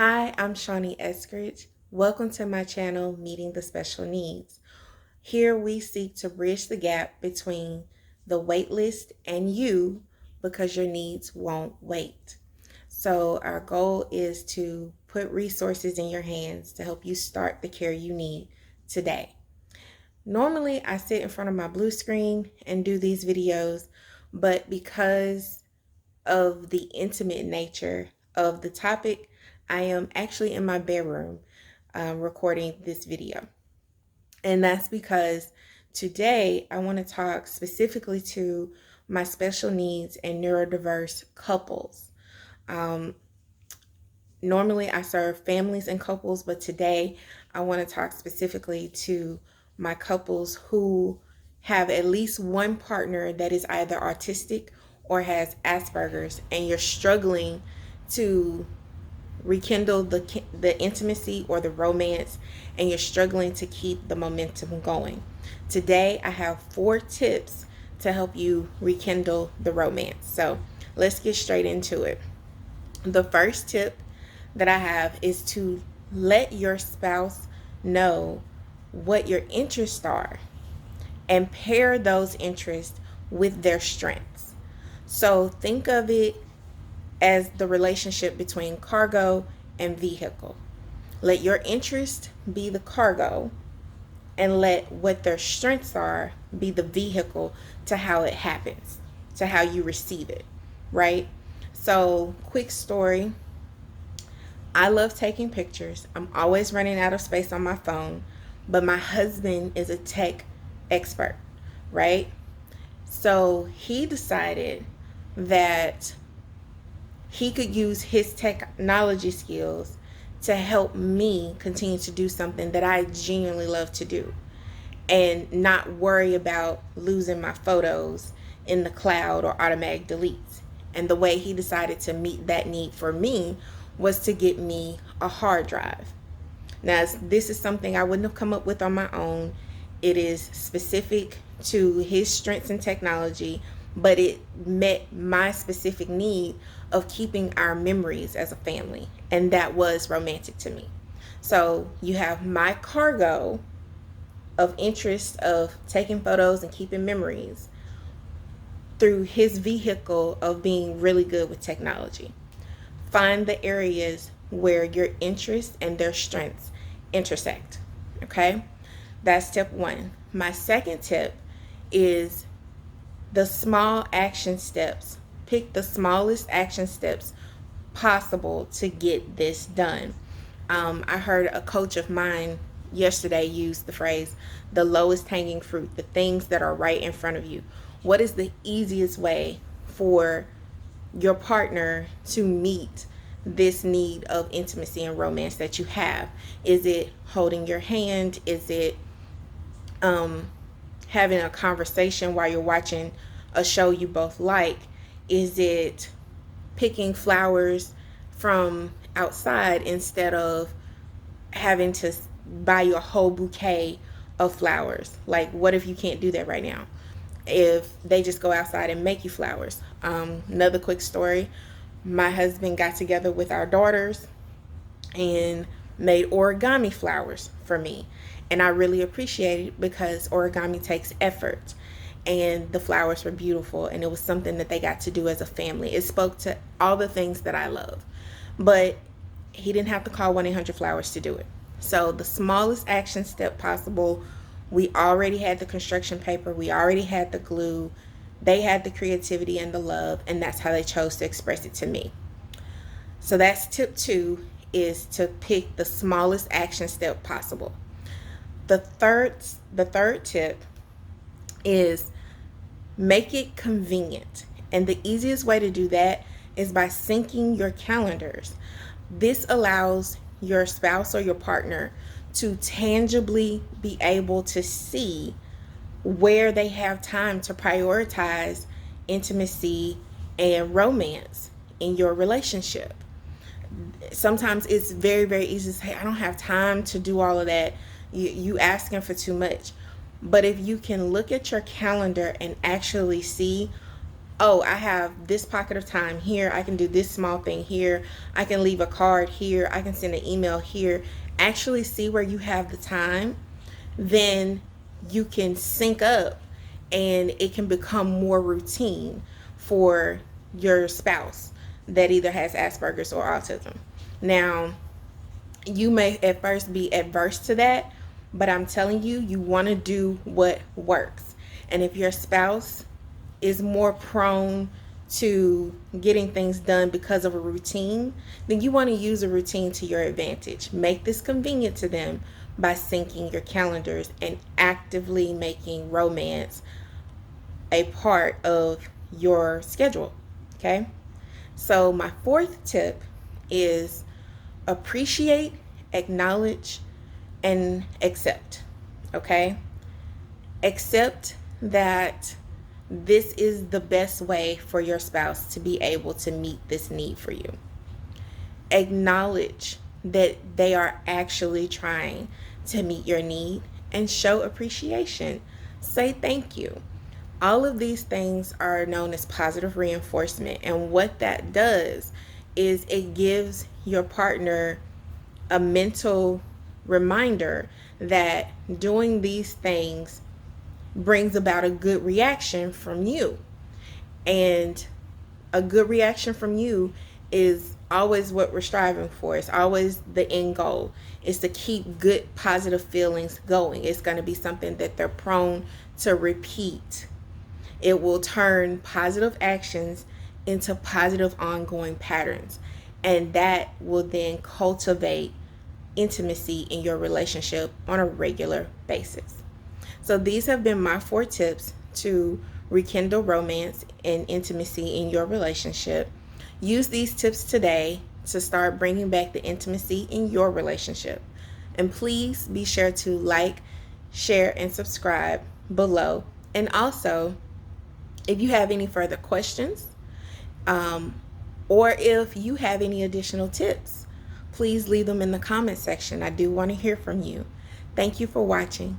Hi, I'm Shawnee. Welcome to my channel, Meeting the Special Needs. Here we seek to bridge the gap between the wait list and you because your needs won't wait. So our goal is to put resources in your hands to help you start the care you need today. Normally, I sit in front of my blue screen and do these videos, but because of the intimate nature of the topic, I am actually in my bedroom recording this video. And that's because today I want to talk specifically to my special needs and neurodiverse couples. Normally I serve families and couples, but today I want to talk specifically to my couples who have at least one partner that is either autistic or has Asperger's, and you're struggling to rekindle the intimacy or the romance, and you're struggling to keep the momentum going. Today I have 4 tips to help you rekindle the romance. So let's get straight into it. The first tip that I have is to let your spouse know what your interests are and pair those interests with their strengths. So think of it as the relationship between cargo and vehicle. Let your interest be the cargo and let what their strengths are be the vehicle to how it happens, to how you receive it, right? So, quick story. I love taking pictures. I'm always running out of space on my phone, but my husband is a tech expert, right? So he decided that he could use his technology skills to help me continue to do something that I genuinely love to do and not worry about losing my photos in the cloud or automatic deletes. And the way he decided to meet that need for me was to get me a hard drive. Now, this is something I wouldn't have come up with on my own. It is specific to his strengths in technology, but it met my specific need of keeping our memories as a family, and that was romantic to me. So you have my cargo of interest of taking photos and keeping memories through his vehicle of being really good with technology. Find the areas where your interests and their strengths intersect. Okay? That's tip 1. My second tip is the small action steps. Pick the smallest action steps possible to get this done. I heard a coach of mine yesterday use the phrase, the lowest hanging fruit, the things that are right in front of you. What is the easiest way for your partner to meet this need of intimacy and romance that you have? Is it holding your hand? Is it having a conversation while you're watching a show you both like? Is it picking flowers from outside instead of having to buy you a whole bouquet of flowers? Like, what if you can't do that right now? If they just go outside and make you flowers. Another quick story. My husband got together with our daughters and made origami flowers for me. And I really appreciate it because origami takes effort. And the flowers were beautiful, and it was something that they got to do as a family. It spoke to all the things that I love. But he didn't have to call 1-800-Flowers to do it. So the smallest action step possible. We already had the construction paper. We already had the glue. They had the creativity and the love, and that's how they chose to express it to me. So that's tip 2, is to pick the smallest action step possible. The third tip is make it convenient. And the easiest way to do that is by syncing your calendars. This allows your spouse or your partner to tangibly be able to see where they have time to prioritize intimacy and romance in your relationship. Sometimes it's very, very easy to say, I don't have time to do all of that. You asking for too much. But if you can look at your calendar and actually see oh, I have this pocket of time here, I can do this small thing here, I can leave a card here, I can send an email here. Actually see where you have the time, then you can sync up and it can become more routine for your spouse that either has Asperger's or autism. Now, you may at first be adverse to that, but I'm telling you, you want to do what works. And if your spouse is more prone to getting things done because of a routine, then you want to use a routine to your advantage. Make this convenient to them by syncing your calendars and actively making romance a part of your schedule. Okay? So, my fourth tip is appreciate, acknowledge, and accept. Okay? Accept that this is the best way for your spouse to be able to meet this need for you. Acknowledge that they are actually trying to meet your need and show appreciation. Say thank you. All of these things are known as positive reinforcement, and what that does is it gives your partner a mental reminder that doing these things brings about a good reaction from you. And a good reaction from you is always what we're striving for. It's always the end goal. Is to keep good positive feelings going. It's going to be something that they're prone to repeat. It will turn positive actions into positive ongoing patterns. And that will then cultivate intimacy in your relationship on a regular basis. So these have been my 4 tips to rekindle romance and intimacy in your relationship. Use these tips today to start bringing back the intimacy in your relationship. And please be sure to like, share, and subscribe below. And also, if you have any further questions, or if you have any additional tips, please leave them in the comment section. I do want to hear from you. Thank you for watching.